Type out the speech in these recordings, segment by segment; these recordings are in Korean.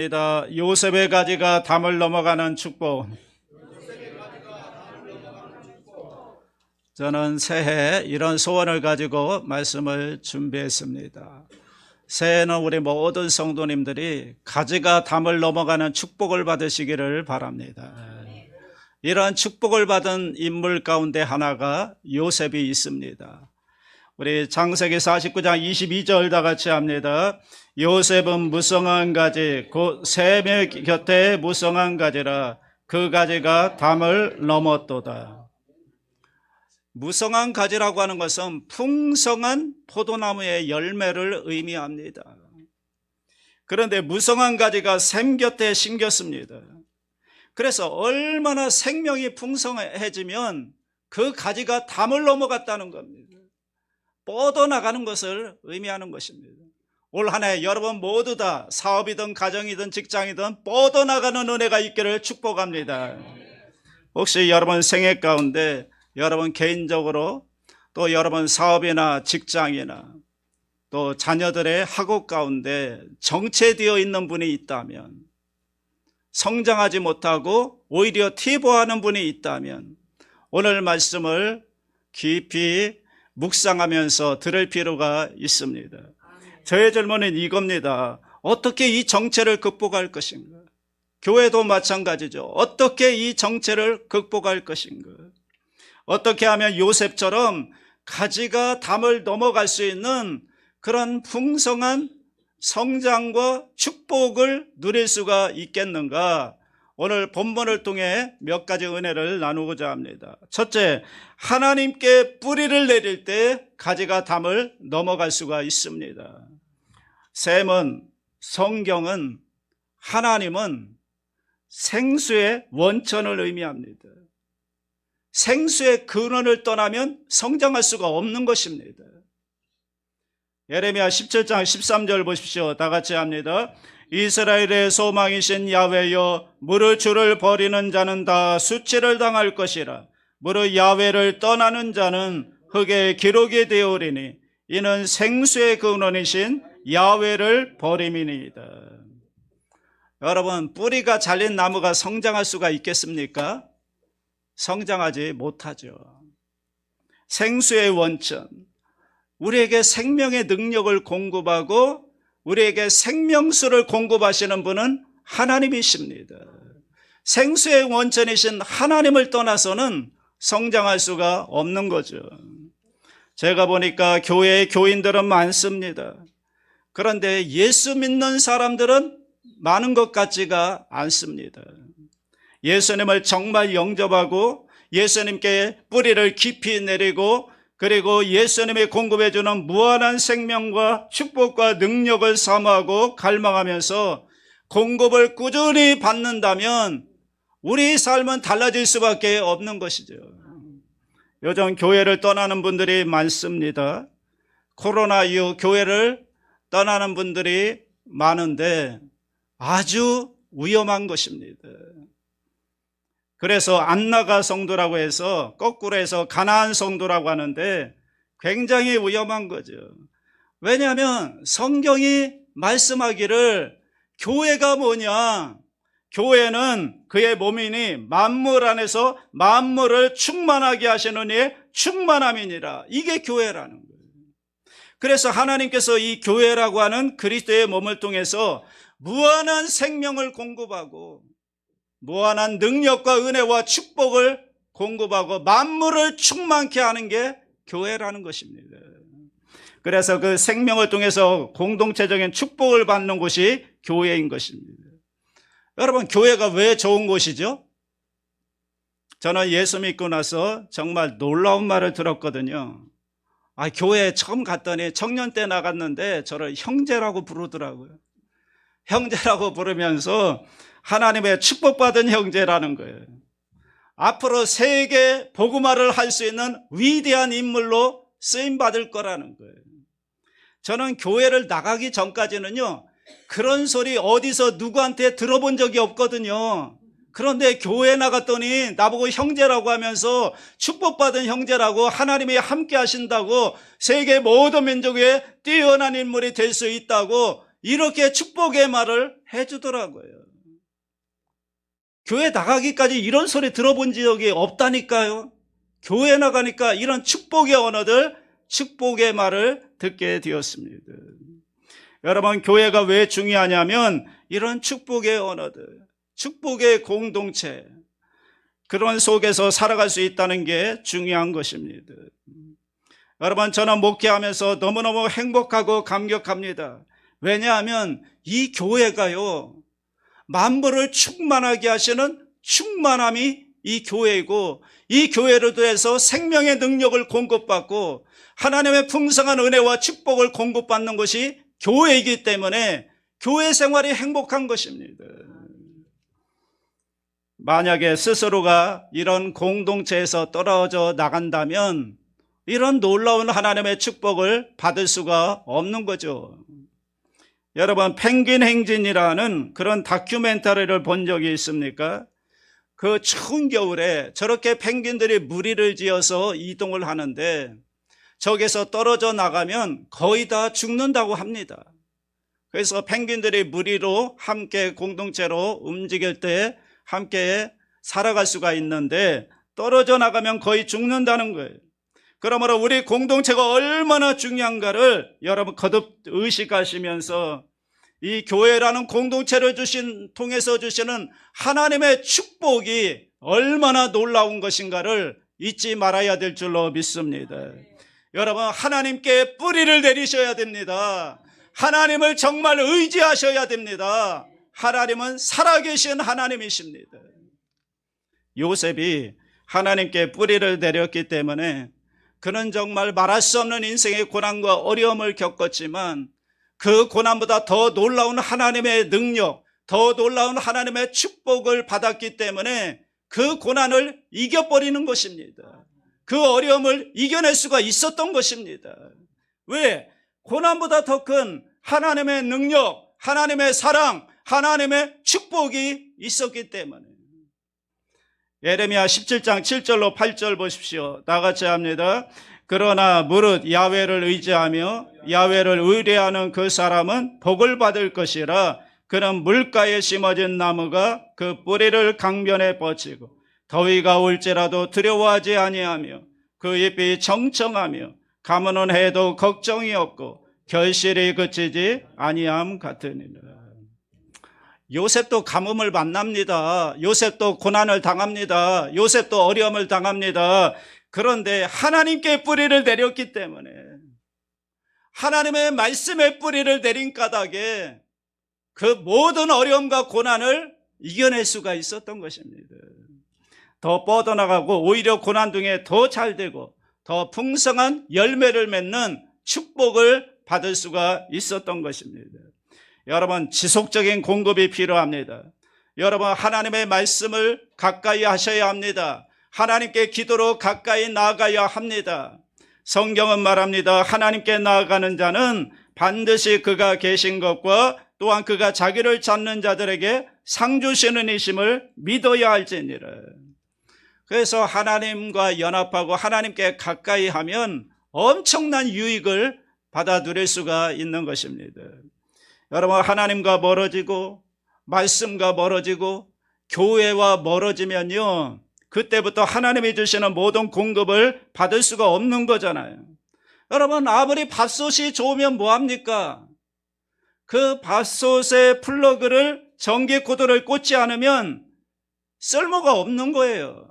요셉의 가지가 담을 넘어가는 축복. 저는 새해 이런 소원을 가지고 말씀을 준비했습니다. 새해는 우리 모든 성도님들이 가지가 담을 넘어가는 축복을 받으시기를 바랍니다. 이러한 축복을 받은 인물 가운데 하나가 요셉이 있습니다. 우리 창세기 49장 22절 다 같이 합니다. 요셉은 무성한 가지 곧 샘의 곁에 무성한 가지라 그 가지가 담을 넘었도다. 무성한 가지라고 하는 것은 풍성한 포도나무의 열매를 의미합니다. 그런데 무성한 가지가 샘 곁에 심겼습니다. 그래서 얼마나 생명이 풍성해지면 그 가지가 담을 넘어갔다는 겁니다. 뻗어나가는 것을 의미하는 것입니다. 올 한 해 여러분 모두 다 사업이든 가정이든 직장이든 뻗어나가는 은혜가 있기를 축복합니다. 혹시 여러분 생애 가운데 여러분 개인적으로 또 여러분 사업이나 직장이나 또 자녀들의 학업 가운데 정체되어 있는 분이 있다면, 성장하지 못하고 오히려 퇴보하는 분이 있다면 오늘 말씀을 깊이 묵상하면서 들을 필요가 있습니다. 저의 질문은 이겁니다. 어떻게 이 정체를 극복할 것인가? 교회도 마찬가지죠. 어떻게 이 정체를 극복할 것인가? 어떻게 하면 요셉처럼 가지가 담을 넘어갈 수 있는 그런 풍성한 성장과 축복을 누릴 수가 있겠는가? 오늘 본문을 통해 몇 가지 은혜를 나누고자 합니다. 첫째, 하나님께 뿌리를 내릴 때 가지가 담을 넘어갈 수가 있습니다. 샘은, 성경은, 하나님은 생수의 원천을 의미합니다. 생수의 근원을 떠나면 성장할 수가 없는 것입니다. 예레미야 17장 13절 보십시오. 다 같이 합니다. 이스라엘의 소망이신 야훼여, 무릇 주를 버리는 자는 다 수치를 당할 것이라. 무릇 야훼를 떠나는 자는 흙에 기록이 되어오리니 이는 생수의 근원이신 야훼를 버림이니이다. 여러분, 뿌리가 잘린 나무가 성장할 수가 있겠습니까? 성장하지 못하죠. 생수의 원천, 우리에게 생명의 능력을 공급하고 우리에게 생명수를 공급하시는 분은 하나님이십니다. 생수의 원천이신 하나님을 떠나서는 성장할 수가 없는 거죠. 제가 보니까 교회에 교인들은 많습니다. 그런데 예수 믿는 사람들은 많은 것 같지가 않습니다. 예수님을 정말 영접하고 예수님께 뿌리를 깊이 내리고 그리고 예수님이 공급해 주는 무한한 생명과 축복과 능력을 사모하고 갈망하면서 공급을 꾸준히 받는다면 우리 삶은 달라질 수밖에 없는 것이죠. 요즘 교회를 떠나는 분들이 많습니다. 코로나 이후 교회를 떠나는 분들이 많은데 아주 위험한 것입니다. 그래서 안나가 성도라고 해서 거꾸로 해서 가나안 성도라고 하는데 굉장히 위험한 거죠. 왜냐하면 성경이 말씀하기를 교회가 뭐냐? 교회는 그의 몸이니 만물 안에서 만물을 충만하게 하시는 이의 충만함이니라. 이게 교회라는 거예요. 그래서 하나님께서 이 교회라고 하는 그리스도의 몸을 통해서 무한한 생명을 공급하고 무한한 능력과 은혜와 축복을 공급하고 만물을 충만케 하는 게 교회라는 것입니다. 그래서 그 생명을 통해서 공동체적인 축복을 받는 곳이 교회인 것입니다. 여러분, 교회가 왜 좋은 곳이죠? 저는 예수 믿고 나서 정말 놀라운 말을 들었거든요. 교회에 처음 갔더니 청년 때 나갔는데 저를 형제라고 부르더라고요. 형제라고 부르면서 하나님의 축복받은 형제라는 거예요. 앞으로 세계 복음화를 할 수 있는 위대한 인물로 쓰임받을 거라는 거예요. 저는 교회를 나가기 전까지는요, 그런 소리 어디서 누구한테 들어본 적이 없거든요. 그런데 교회 나갔더니 나보고 형제라고 하면서 축복받은 형제라고 하나님이 함께 하신다고 세계 모든 민족에 뛰어난 인물이 될 수 있다고 이렇게 축복의 말을 해주더라고요. 교회 나가기까지 이런 소리 들어본 적이 없다니까요. 교회 나가니까 이런 축복의 언어들, 축복의 말을 듣게 되었습니다. 여러분, 교회가 왜 중요하냐면 이런 축복의 언어들, 축복의 공동체, 그런 속에서 살아갈 수 있다는 게 중요한 것입니다. 여러분, 저는 목회하면서 너무너무 행복하고 감격합니다. 왜냐하면 이 교회가요, 만물을 충만하게 하시는 충만함이 이 교회이고, 이 교회로 통해서 생명의 능력을 공급받고 하나님의 풍성한 은혜와 축복을 공급받는 것이 교회이기 때문에 교회 생활이 행복한 것입니다. 만약에 스스로가 이런 공동체에서 떨어져 나간다면 이런 놀라운 하나님의 축복을 받을 수가 없는 거죠. 여러분, 펭귄 행진이라는 그런 다큐멘터리를 본 적이 있습니까? 그 추운 겨울에 저렇게 펭귄들이 무리를 지어서 이동을 하는데 저기서 떨어져 나가면 거의 다 죽는다고 합니다. 그래서 펭귄들이 무리로 함께 공동체로 움직일 때 함께 살아갈 수가 있는데 떨어져 나가면 거의 죽는다는 거예요. 그러므로 우리 공동체가 얼마나 중요한가를 여러분 거듭 의식하시면서 이 교회라는 공동체를 통해서 주시는 하나님의 축복이 얼마나 놀라운 것인가를 잊지 말아야 될 줄로 믿습니다. 여러분, 하나님께 뿌리를 내리셔야 됩니다. 하나님을 정말 의지하셔야 됩니다. 하나님은 살아계신 하나님이십니다. 요셉이 하나님께 뿌리를 내렸기 때문에 그는 정말 말할 수 없는 인생의 고난과 어려움을 겪었지만 그 고난보다 더 놀라운 하나님의 능력, 더 놀라운 하나님의 축복을 받았기 때문에 그 고난을 이겨버리는 것입니다. 그 어려움을 이겨낼 수가 있었던 것입니다. 왜? 고난보다 더 큰 하나님의 능력, 하나님의 사랑, 하나님의 축복이 있었기 때문에. 예레미야 17장 7절로 8절 보십시오. 다 같이 합니다. 그러나 무릇 야훼를 의지하며 야훼를 의뢰하는 그 사람은 복을 받을 것이라. 그는 물가에 심어진 나무가 그 뿌리를 강변에 뻗치고 더위가 올지라도 두려워하지 아니하며 그 잎이 청청하며 가무는 해도 걱정이 없고 결실이 그치지 아니함 같으니라. 요셉도 가뭄을 만납니다. 요셉도 고난을 당합니다. 요셉도 어려움을 당합니다. 그런데 하나님께 뿌리를 내렸기 때문에, 하나님의 말씀의 뿌리를 내린 까닭에 그 모든 어려움과 고난을 이겨낼 수가 있었던 것입니다. 더 뻗어나가고 오히려 고난 중에 더 잘되고 더 풍성한 열매를 맺는 축복을 받을 수가 있었던 것입니다. 여러분, 지속적인 공급이 필요합니다. 여러분, 하나님의 말씀을 가까이 하셔야 합니다. 하나님께 기도로 가까이 나아가야 합니다. 성경은 말합니다. 하나님께 나아가는 자는 반드시 그가 계신 것과 또한 그가 자기를 찾는 자들에게 상 주시는 이심을 믿어야 할지니라. 그래서 하나님과 연합하고 하나님께 가까이 하면 엄청난 유익을 받아 누릴 수가 있는 것입니다. 여러분, 하나님과 멀어지고 말씀과 멀어지고 교회와 멀어지면요, 그때부터 하나님이 주시는 모든 공급을 받을 수가 없는 거잖아요. 여러분, 아무리 밭솥이 좋으면 뭐합니까? 그 밭솥의 플러그를 전기 코드를 꽂지 않으면 쓸모가 없는 거예요.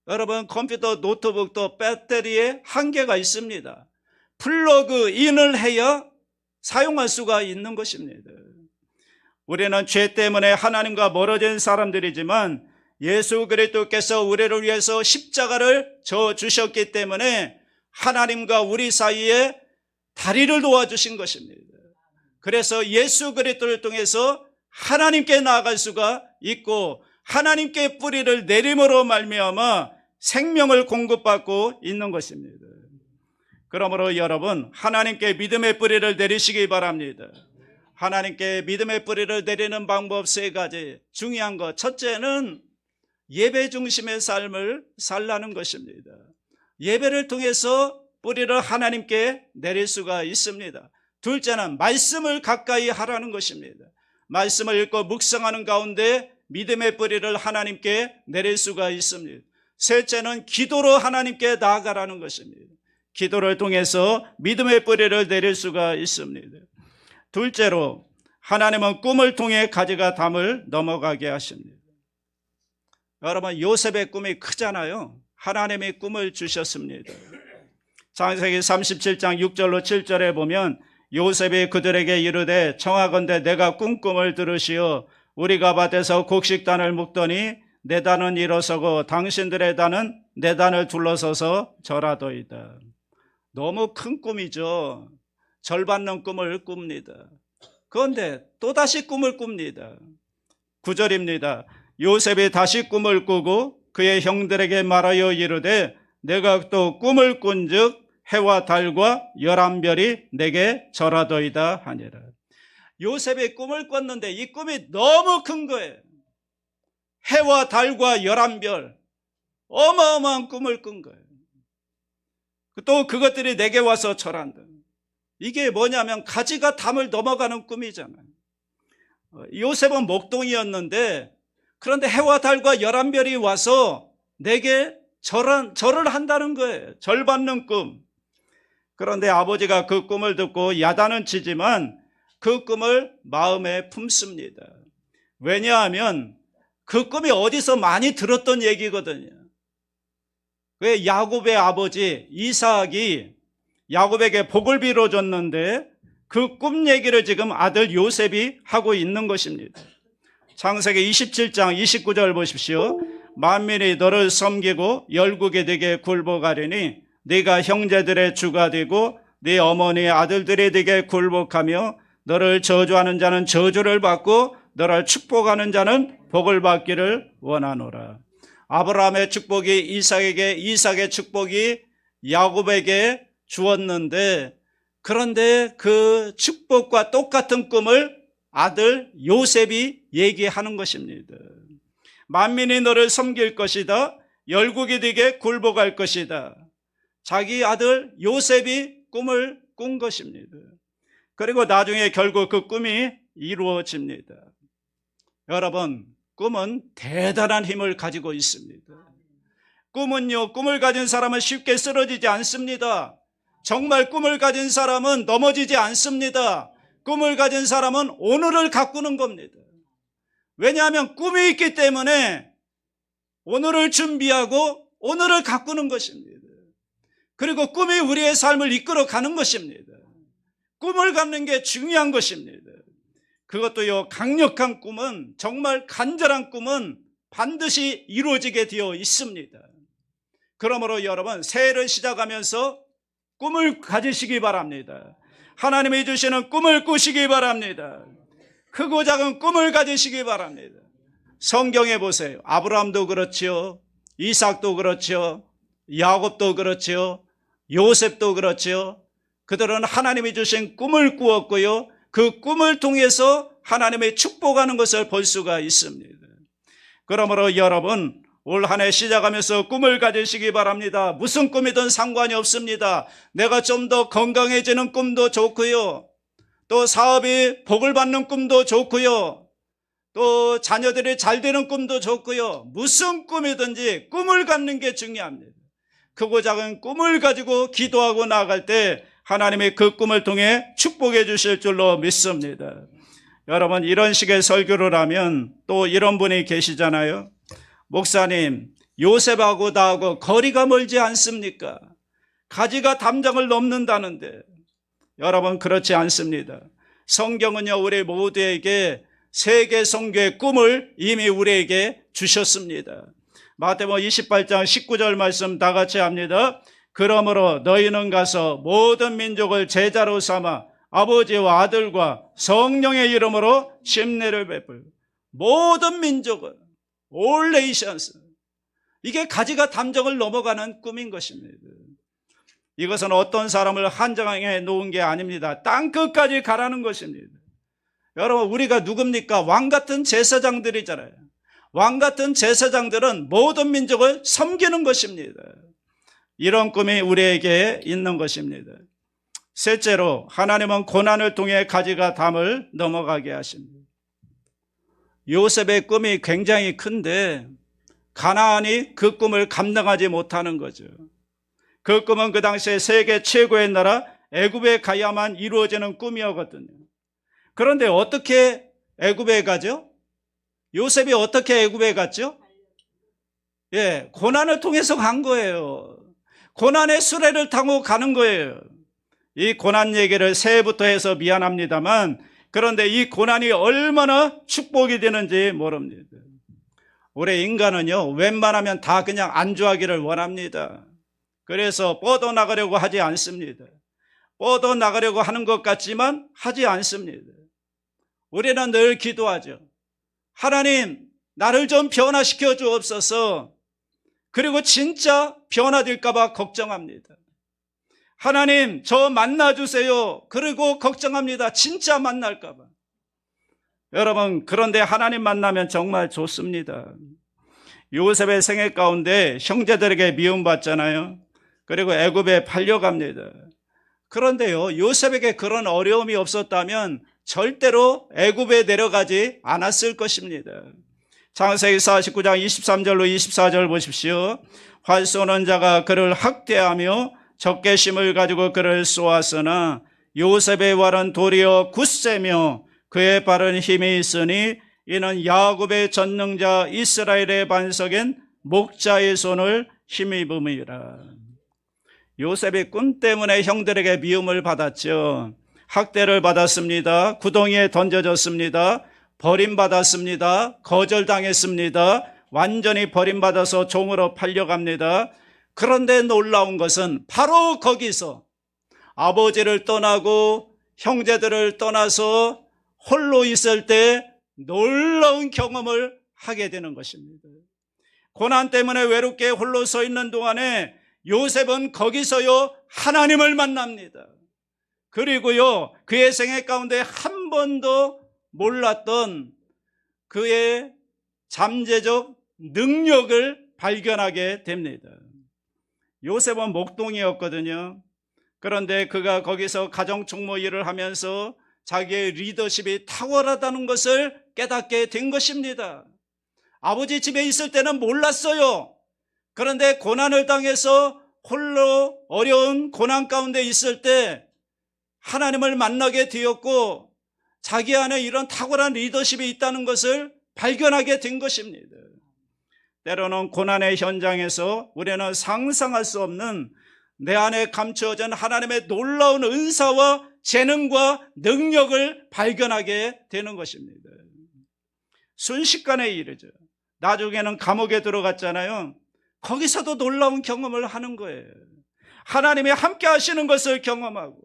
여러분, 컴퓨터, 노트북도 배터리에 한계가 있습니다. 플러그 인을 해야 사용할 수가 있는 것입니다. 우리는 죄 때문에 하나님과 멀어진 사람들이지만 예수 그리스도께서 우리를 위해서 십자가를 져 주셨기 때문에 하나님과 우리 사이에 다리를 도와주신 것입니다. 그래서 예수 그리스도를 통해서 하나님께 나아갈 수가 있고 하나님께 뿌리를 내림으로 말미암아 생명을 공급받고 있는 것입니다. 그러므로 여러분, 하나님께 믿음의 뿌리를 내리시기 바랍니다. 하나님께 믿음의 뿌리를 내리는 방법 세 가지. 중요한 것, 첫째는 예배 중심의 삶을 살라는 것입니다. 예배를 통해서 뿌리를 하나님께 내릴 수가 있습니다. 둘째는 말씀을 가까이 하라는 것입니다. 말씀을 읽고 묵상하는 가운데 믿음의 뿌리를 하나님께 내릴 수가 있습니다. 셋째는 기도로 하나님께 나아가라는 것입니다. 기도를 통해서 믿음의 뿌리를 내릴 수가 있습니다. 둘째로 하나님은 꿈을 통해 가지가 담을 넘어가게 하십니다. 여러분, 요셉의 꿈이 크잖아요. 하나님이 꿈을 주셨습니다. 창세기 37장 6절로 7절에 보면 요셉이 그들에게 이르되 청하건대 내가 꿈을 들으시어 우리가 밭에서 곡식단을 묶더니 내 단은 일어서고 당신들의 단은 내 단을 둘러서서 절하도이다. 너무 큰 꿈이죠. 절받는 꿈을 꿉니다. 그런데 또다시 꿈을 꿉니다. 9절입니다. 요셉이 다시 꿈을 꾸고 그의 형들에게 말하여 이르되 내가 또 꿈을 꾼즉 해와 달과 11별이 내게 절하도이다 하니라. 요셉이 꿈을 꿨는데 이 꿈이 너무 큰 거예요. 해와 달과 11별, 어마어마한 꿈을 꾼 거예요. 또 그것들이 내게 와서 절한다. 이게 뭐냐면 가지가 담을 넘어가는 꿈이잖아요. 요셉은 목동이었는데 그런데 해와 달과 11별이 와서 내게 절을 한다는 거예요. 절받는 꿈. 그런데 아버지가 그 꿈을 듣고 야단은 치지만 그 꿈을 마음에 품습니다. 왜냐하면 그 꿈이 어디서 많이 들었던 얘기거든요. 왜 야곱의 아버지 이삭이 야곱에게 복을 빌어줬는데 그 꿈 얘기를 지금 아들 요셉이 하고 있는 것입니다. 창세기 27장 29절 보십시오. 만민이 너를 섬기고 열국이 되게 굴복하리니 네가 형제들의 주가 되고 네 어머니의 아들들이 되게 굴복하며 너를 저주하는 자는 저주를 받고 너를 축복하는 자는 복을 받기를 원하노라. 아브라함의 축복이 이삭에게, 이삭의 축복이 야곱에게 주었는데 그런데 그 축복과 똑같은 꿈을 아들 요셉이 얘기하는 것입니다. 만민이 너를 섬길 것이다. 열국이 되게 굴복할 것이다. 자기 아들 요셉이 꿈을 꾼 것입니다. 그리고 나중에 결국 그 꿈이 이루어집니다. 여러분, 꿈은 대단한 힘을 가지고 있습니다. 꿈은요, 꿈을 가진 사람은 쉽게 쓰러지지 않습니다. 정말 꿈을 가진 사람은 넘어지지 않습니다. 꿈을 가진 사람은 오늘을 가꾸는 겁니다. 왜냐하면 꿈이 있기 때문에 오늘을 준비하고 오늘을 가꾸는 것입니다. 그리고 꿈이 우리의 삶을 이끌어가는 것입니다. 꿈을 갖는 게 중요한 것입니다. 그것도요, 강력한 꿈은, 정말 간절한 꿈은 반드시 이루어지게 되어 있습니다. 그러므로 여러분, 새해를 시작하면서 꿈을 가지시기 바랍니다. 하나님이 주시는 꿈을 꾸시기 바랍니다. 크고 작은 꿈을 가지시기 바랍니다. 성경에 보세요. 아브라함도 그렇지요, 이삭도 그렇지요, 야곱도 그렇지요, 요셉도 그렇지요. 그들은 하나님이 주신 꿈을 꾸었고요, 그 꿈을 통해서 하나님의 축복하는 것을 볼 수가 있습니다. 그러므로 여러분, 올 한 해 시작하면서 꿈을 가지시기 바랍니다. 무슨 꿈이든 상관이 없습니다. 내가 좀 더 건강해지는 꿈도 좋고요, 또 사업이 복을 받는 꿈도 좋고요, 또 자녀들이 잘 되는 꿈도 좋고요. 무슨 꿈이든지 꿈을 갖는 게 중요합니다. 크고 작은 꿈을 가지고 기도하고 나아갈 때 하나님이 그 꿈을 통해 축복해 주실 줄로 믿습니다. 여러분, 이런 식의 설교를 하면 또 이런 분이 계시잖아요. 목사님, 요셉하고 나하고 거리가 멀지 않습니까? 가지가 담장을 넘는다는데. 여러분, 그렇지 않습니다. 성경은요, 우리 모두에게 세계 선교의 꿈을 이미 우리에게 주셨습니다. 마태복음 28장 19절 말씀 다 같이 합니다. 그러므로 너희는 가서 모든 민족을 제자로 삼아 아버지와 아들과 성령의 이름으로 침례를 베풀고. 모든 민족은, all nations, 이게 가지가 담정을 넘어가는 꿈인 것입니다. 이것은 어떤 사람을 한정해 놓은 게 아닙니다. 땅끝까지 가라는 것입니다. 여러분, 우리가 누굽니까? 왕 같은 제사장들이잖아요. 왕 같은 제사장들은 모든 민족을 섬기는 것입니다. 이런 꿈이 우리에게 있는 것입니다. 셋째로 하나님은 고난을 통해 가지가 담을 넘어가게 하십니다. 요셉의 꿈이 굉장히 큰데 가나안이 그 꿈을 감당하지 못하는 거죠. 그 꿈은 그 당시에 세계 최고의 나라 애굽에 가야만 이루어지는 꿈이었거든요. 그런데 어떻게 애굽에 가죠? 요셉이 어떻게 애굽에 갔죠? 고난을 통해서 간 거예요. 고난의 수레를 타고 가는 거예요. 이 고난 얘기를 새해부터 해서 미안합니다만, 그런데 이 고난이 얼마나 축복이 되는지 모릅니다. 우리 인간은요, 웬만하면 다 그냥 안주하기를 원합니다. 그래서 뻗어나가려고 하지 않습니다. 뻗어나가려고 하는 것 같지만 하지 않습니다. 우리는 늘 기도하죠. 하나님, 나를 좀 변화시켜 주옵소서. 그리고 진짜 변화될까 봐 걱정합니다. 하나님, 저 만나주세요. 그리고 걱정합니다. 진짜 만날까 봐. 여러분, 그런데 하나님 만나면 정말 좋습니다. 요셉의 생애 가운데 형제들에게 미움받잖아요. 그리고 애굽에 팔려갑니다. 그런데요, 요셉에게 그런 어려움이 없었다면 절대로 애굽에 내려가지 않았을 것입니다. 창세기 49장 23절로 24절 보십시오. 활 쏘는 자가 그를 학대하며 적개심을 가지고 그를 쏘았으나 요셉의 활은 도리어 굳세며 그의 발은 힘이 있으니 이는 야곱의 전능자 이스라엘의 반석인 목자의 손을 힘입음이라. 요셉의 꿈 때문에 형들에게 미움을 받았죠. 학대를 받았습니다. 구덩이에 던져졌습니다. 버림받았습니다. 거절당했습니다. 완전히 버림받아서 종으로 팔려갑니다. 그런데 놀라운 것은 바로 거기서 아버지를 떠나고 형제들을 떠나서 홀로 있을 때 놀라운 경험을 하게 되는 것입니다. 고난 때문에 외롭게 홀로 서 있는 동안에 요셉은 거기서요 하나님을 만납니다. 그리고요 그의 생애 가운데 한 번도 몰랐던 그의 잠재적 능력을 발견하게 됩니다. 요셉은 목동이었거든요. 그런데 그가 거기서 가정총무 일을 하면서 자기의 리더십이 탁월하다는 것을 깨닫게 된 것입니다. 아버지 집에 있을 때는 몰랐어요. 그런데 고난을 당해서 홀로 어려운 고난 가운데 있을 때 하나님을 만나게 되었고 자기 안에 이런 탁월한 리더십이 있다는 것을 발견하게 된 것입니다. 때로는 고난의 현장에서 우리는 상상할 수 없는 내 안에 감추어진 하나님의 놀라운 은사와 재능과 능력을 발견하게 되는 것입니다. 순식간에 이르죠. 나중에는 감옥에 들어갔잖아요. 거기서도 놀라운 경험을 하는 거예요. 하나님이 함께 하시는 것을 경험하고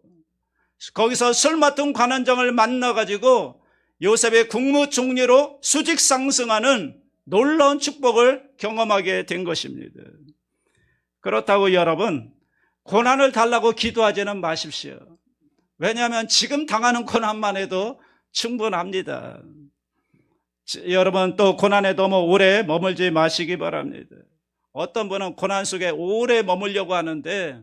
거기서 술 맡은 관원장을 만나가지고 요셉의 국무총리로 수직 상승하는 놀라운 축복을 경험하게 된 것입니다. 그렇다고 여러분 고난을 달라고 기도하지는 마십시오. 왜냐하면 지금 당하는 고난만 해도 충분합니다. 여러분 또 고난에 너무 오래 머물지 마시기 바랍니다. 어떤 분은 고난 속에 오래 머물려고 하는데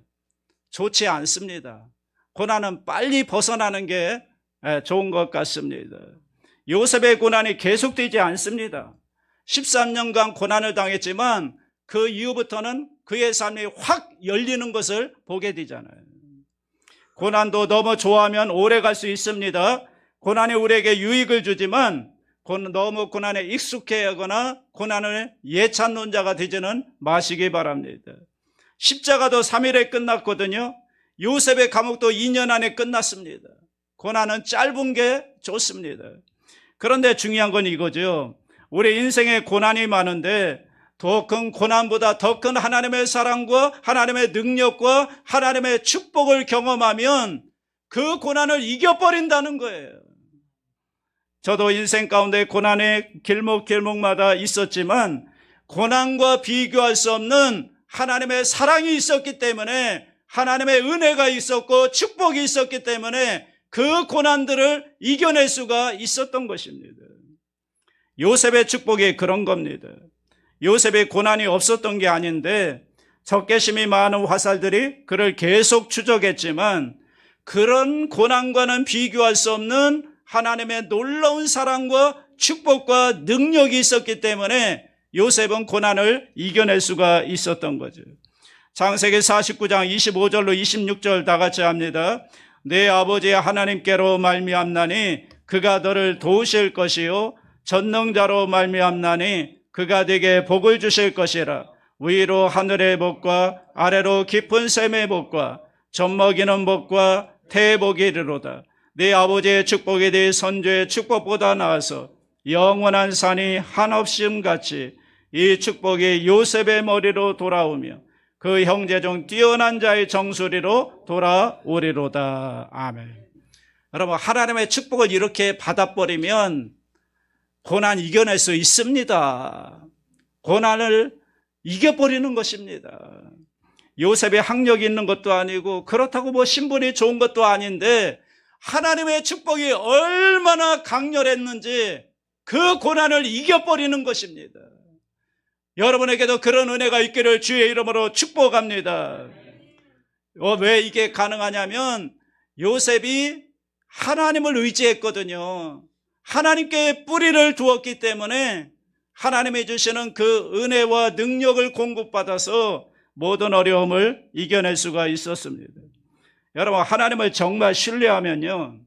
좋지 않습니다. 고난은 빨리 벗어나는 게 좋은 것 같습니다. 요셉의 고난이 계속되지 않습니다. 13년간 고난을 당했지만 그 이후부터는 그의 삶이 확 열리는 것을 보게 되잖아요. 고난도 너무 좋아하면 오래 갈 수 있습니다. 고난이 우리에게 유익을 주지만 너무 고난에 익숙해하거나 고난을 예찬론자가 되지는 마시기 바랍니다. 십자가도 3일에 끝났거든요. 요셉의 감옥도 2년 안에 끝났습니다. 고난은 짧은 게 좋습니다. 그런데 중요한 건 이거죠. 우리 인생에 고난이 많은데 더 큰 고난보다 더 큰 하나님의 사랑과 하나님의 능력과 하나님의 축복을 경험하면 그 고난을 이겨버린다는 거예요. 저도 인생 가운데 고난의 길목길목마다 있었지만 고난과 비교할 수 없는 하나님의 사랑이 있었기 때문에 하나님의 은혜가 있었고 축복이 있었기 때문에 그 고난들을 이겨낼 수가 있었던 것입니다. 요셉의 축복이 그런 겁니다. 요셉의 고난이 없었던 게 아닌데 적개심이 많은 화살들이 그를 계속 추적했지만 그런 고난과는 비교할 수 없는 하나님의 놀라운 사랑과 축복과 능력이 있었기 때문에 요셉은 고난을 이겨낼 수가 있었던 거죠. 창세기 49장 25절로 26절 다 같이 합니다. 내 아버지 하나님께로 말미암나니 그가 너를 도우실 것이요 전능자로 말미암나니 그가 네게 복을 주실 것이라. 위로 하늘의 복과 아래로 깊은 샘의 복과 젖먹이는 복과 태복이 이르로다. 네 아버지의 축복이 네 선조의 축복보다 나아서 영원한 산이 한없음 같이 이 축복이 요셉의 머리로 돌아오며 그 형제 중 뛰어난 자의 정수리로 돌아오리로다. 아멘. 여러분, 하나님의 축복을 이렇게 받아버리면 고난 이겨낼 수 있습니다. 고난을 이겨버리는 것입니다. 요셉의 학력이 있는 것도 아니고 그렇다고 뭐 신분이 좋은 것도 아닌데 하나님의 축복이 얼마나 강렬했는지 그 고난을 이겨버리는 것입니다. 여러분에게도 그런 은혜가 있기를 주의 이름으로 축복합니다. 왜 이게 가능하냐면 요셉이 하나님을 의지했거든요. 하나님께 뿌리를 두었기 때문에 하나님이 주시는 그 은혜와 능력을 공급받아서 모든 어려움을 이겨낼 수가 있었습니다. 여러분, 하나님을 정말 신뢰하면요,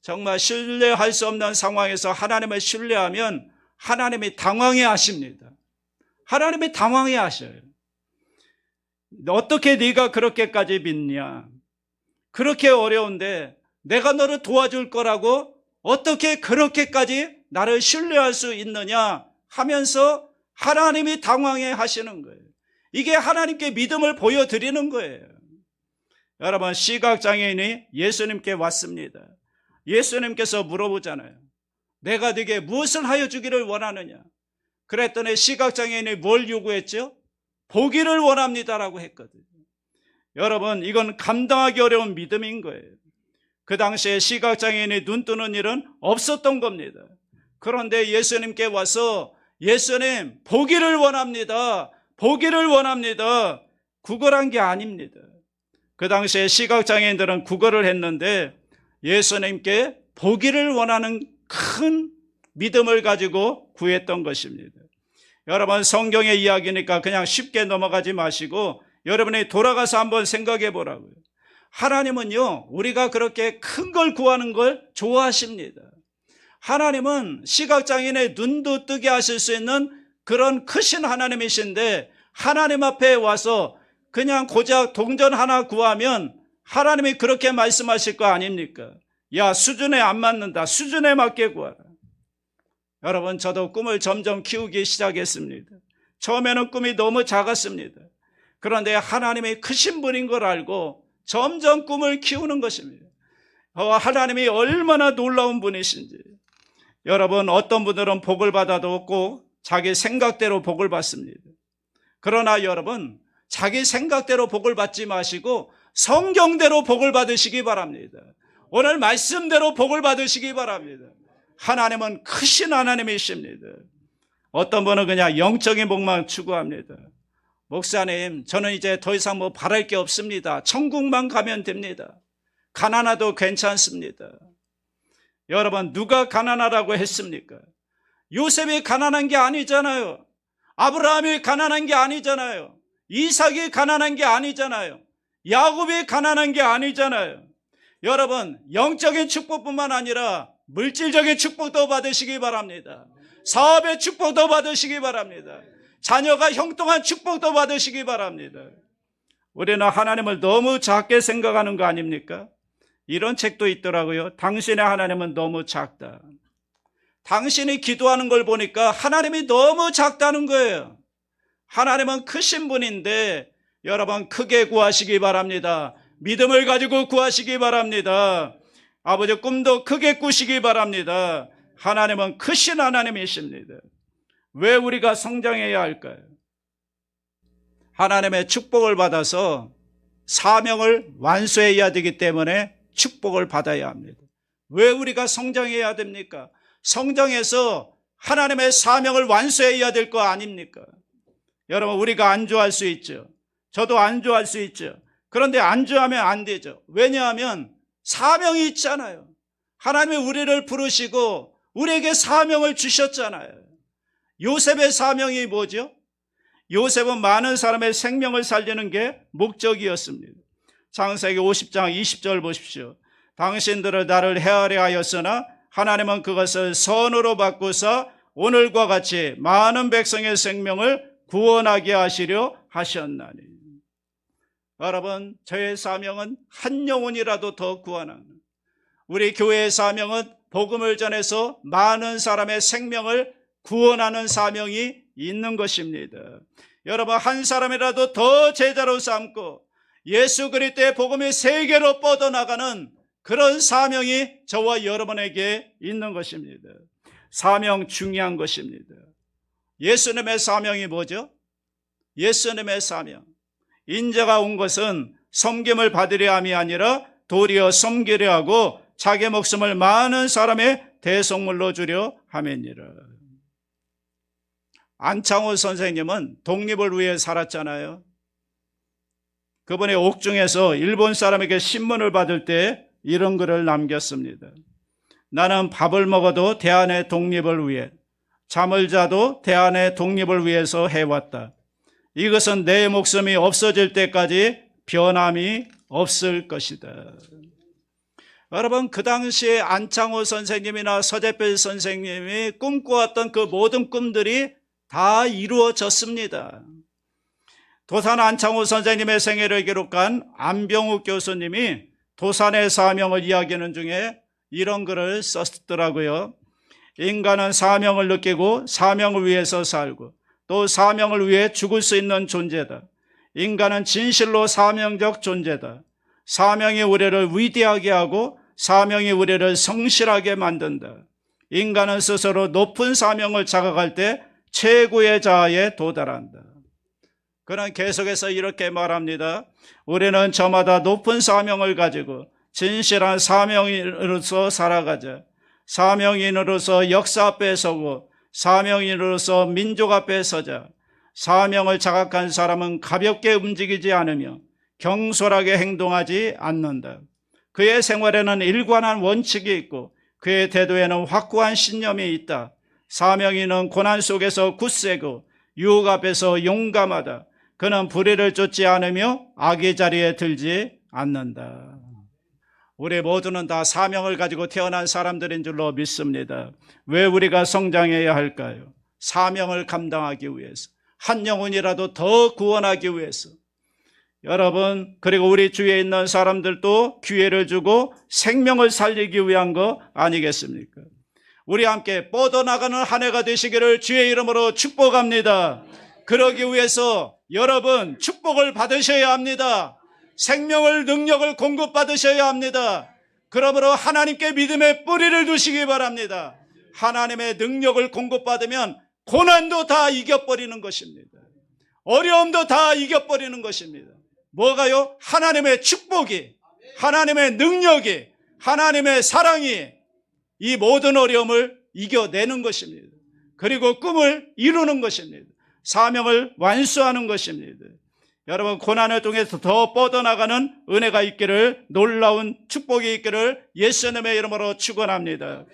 정말 신뢰할 수 없는 상황에서 하나님을 신뢰하면 하나님이 당황해 하십니다. 하나님이 당황해 하셔요. 어떻게 네가 그렇게까지 믿냐? 그렇게 어려운데 내가 너를 도와줄 거라고 어떻게 그렇게까지 나를 신뢰할 수 있느냐 하면서 하나님이 당황해 하시는 거예요. 이게 하나님께 믿음을 보여드리는 거예요. 여러분, 시각장애인이 예수님께 왔습니다. 예수님께서 물어보잖아요. 내가 네게 무엇을 하여 주기를 원하느냐? 그랬더니 시각장애인이 뭘 요구했죠? 보기를 원합니다라고 했거든요. 여러분, 이건 감당하기 어려운 믿음인 거예요. 그 당시에 시각장애인이 눈 뜨는 일은 없었던 겁니다. 그런데 예수님께 와서 예수님, 보기를 원합니다. 보기를 원합니다. 구걸한 게 아닙니다. 그 당시에 시각장애인들은 구걸을 했는데 예수님께 보기를 원하는 큰 믿음을 가지고 구했던 것입니다. 여러분, 성경의 이야기니까 그냥 쉽게 넘어가지 마시고 여러분이 돌아가서 한번 생각해 보라고요. 하나님은요, 우리가 그렇게 큰 걸 구하는 걸 좋아하십니다. 하나님은 시각장애인의 눈도 뜨게 하실 수 있는 그런 크신 하나님이신데 하나님 앞에 와서 그냥 고작 동전 하나 구하면 하나님이 그렇게 말씀하실 거 아닙니까? 야, 수준에 안 맞는다. 수준에 맞게 구하라. 여러분, 저도 꿈을 점점 키우기 시작했습니다. 처음에는 꿈이 너무 작았습니다. 그런데 하나님이 크신 분인 걸 알고 점점 꿈을 키우는 것입니다. 하나님이 얼마나 놀라운 분이신지. 여러분, 어떤 분들은 복을 받아도 꼭 자기 생각대로 복을 받습니다. 그러나 여러분, 자기 생각대로 복을 받지 마시고 성경대로 복을 받으시기 바랍니다. 오늘 말씀대로 복을 받으시기 바랍니다. 하나님은 크신 하나님이십니다. 어떤 분은 그냥 영적인 복만 추구합니다. 목사님, 저는 이제 더 이상 뭐 바랄 게 없습니다. 천국만 가면 됩니다. 가난해도 괜찮습니다. 여러분, 누가 가난하라고 했습니까? 요셉이 가난한 게 아니잖아요. 아브라함이 가난한 게 아니잖아요. 이삭이 가난한 게 아니잖아요. 야곱이 가난한 게 아니잖아요. 여러분, 영적인 축복뿐만 아니라 물질적인 축복도 받으시기 바랍니다. 사업의 축복도 받으시기 바랍니다. 자녀가 형통한 축복도 받으시기 바랍니다. 우리는 하나님을 너무 작게 생각하는 거 아닙니까? 이런 책도 있더라고요. 당신의 하나님은 너무 작다. 당신이 기도하는 걸 보니까 하나님이 너무 작다는 거예요. 하나님은 크신 분인데 여러분, 크게 구하시기 바랍니다. 믿음을 가지고 구하시기 바랍니다. 아버지, 꿈도 크게 꾸시기 바랍니다. 하나님은 크신 하나님이십니다. 왜 우리가 성장해야 할까요? 하나님의 축복을 받아서 사명을 완수해야 되기 때문에 축복을 받아야 합니다. 왜 우리가 성장해야 됩니까? 성장해서 하나님의 사명을 완수해야 될 거 아닙니까? 여러분, 우리가 안주할 수 있죠. 저도 안주할 수 있죠. 그런데 안주하면 안 되죠. 왜냐하면 사명이 있잖아요. 하나님이 우리를 부르시고 우리에게 사명을 주셨잖아요. 요셉의 사명이 뭐죠? 요셉은 많은 사람의 생명을 살리는 게 목적이었습니다. 창세기 50장 20절 보십시오. 당신들을 나를 헤아려 하였으나 하나님은 그것을 선으로 바꾸사 오늘과 같이 많은 백성의 생명을 구원하게 하시려 하셨나니. 여러분, 저의 사명은 한 영혼이라도 더 구원하는, 우리 교회의 사명은 복음을 전해서 많은 사람의 생명을 구원하는 사명이 있는 것입니다. 여러분, 한 사람이라도 더 제자로 삼고 예수 그리스도의 복음이 세계로 뻗어나가는 그런 사명이 저와 여러분에게 있는 것입니다. 사명 중요한 것입니다. 예수님의 사명이 뭐죠? 예수님의 사명, 인자가 온 것은 섬김을 받으려 함이 아니라 도리어 섬기려 하고 자기 목숨을 많은 사람의 대속물로 주려 함이니라. 안창호 선생님은 독립을 위해 살았잖아요. 그분의 옥중에서 일본 사람에게 신문을 받을 때 이런 글을 남겼습니다. 나는 밥을 먹어도 대한의 독립을 위해, 잠을 자도 대한의 독립을 위해서 해왔다. 이것은 내 목숨이 없어질 때까지 변함이 없을 것이다. 여러분, 그 당시에 안창호 선생님이나 서재필 선생님이 꿈꿔왔던 그 모든 꿈들이 다 이루어졌습니다. 도산 안창호 선생님의 생애를 기록한 안병욱 교수님이 도산의 사명을 이야기하는 중에 이런 글을 썼더라고요. 인간은 사명을 느끼고 사명을 위해서 살고 또 사명을 위해 죽을 수 있는 존재다. 인간은 진실로 사명적 존재다. 사명이 우리를 위대하게 하고 사명이 우리를 성실하게 만든다. 인간은 스스로 높은 사명을 자각할 때 최고의 자아에 도달한다. 그는 계속해서 이렇게 말합니다. 우리는 저마다 높은 사명을 가지고 진실한 사명인으로서 살아가자. 사명인으로서 역사 앞에 서고 사명인으로서 민족 앞에 서자. 사명을 자각한 사람은 가볍게 움직이지 않으며 경솔하게 행동하지 않는다. 그의 생활에는 일관한 원칙이 있고 그의 태도에는 확고한 신념이 있다. 사명인은 고난 속에서 굳세고 유혹 앞에서 용감하다. 그는 불의를 쫓지 않으며 악의 자리에 들지 않는다. 우리 모두는 다 사명을 가지고 태어난 사람들인 줄로 믿습니다. 왜 우리가 성장해야 할까요? 사명을 감당하기 위해서, 한 영혼이라도 더 구원하기 위해서. 여러분, 그리고 우리 주위에 있는 사람들도 기회를 주고 생명을 살리기 위한 거 아니겠습니까? 우리 함께 뻗어나가는 한 해가 되시기를 주의 이름으로 축복합니다. 그러기 위해서 여러분 축복을 받으셔야 합니다. 생명을, 능력을 공급받으셔야 합니다. 그러므로 하나님께 믿음의 뿌리를 두시기 바랍니다. 하나님의 능력을 공급받으면 고난도 다 이겨버리는 것입니다. 어려움도 다 이겨버리는 것입니다. 뭐가요? 하나님의 축복이, 하나님의 능력이, 하나님의 사랑이 이 모든 어려움을 이겨내는 것입니다. 그리고 꿈을 이루는 것입니다. 사명을 완수하는 것입니다. 여러분, 고난을 통해서 더 뻗어나가는 은혜가 있기를, 놀라운 축복이 있기를 예수님의 이름으로 축원합니다.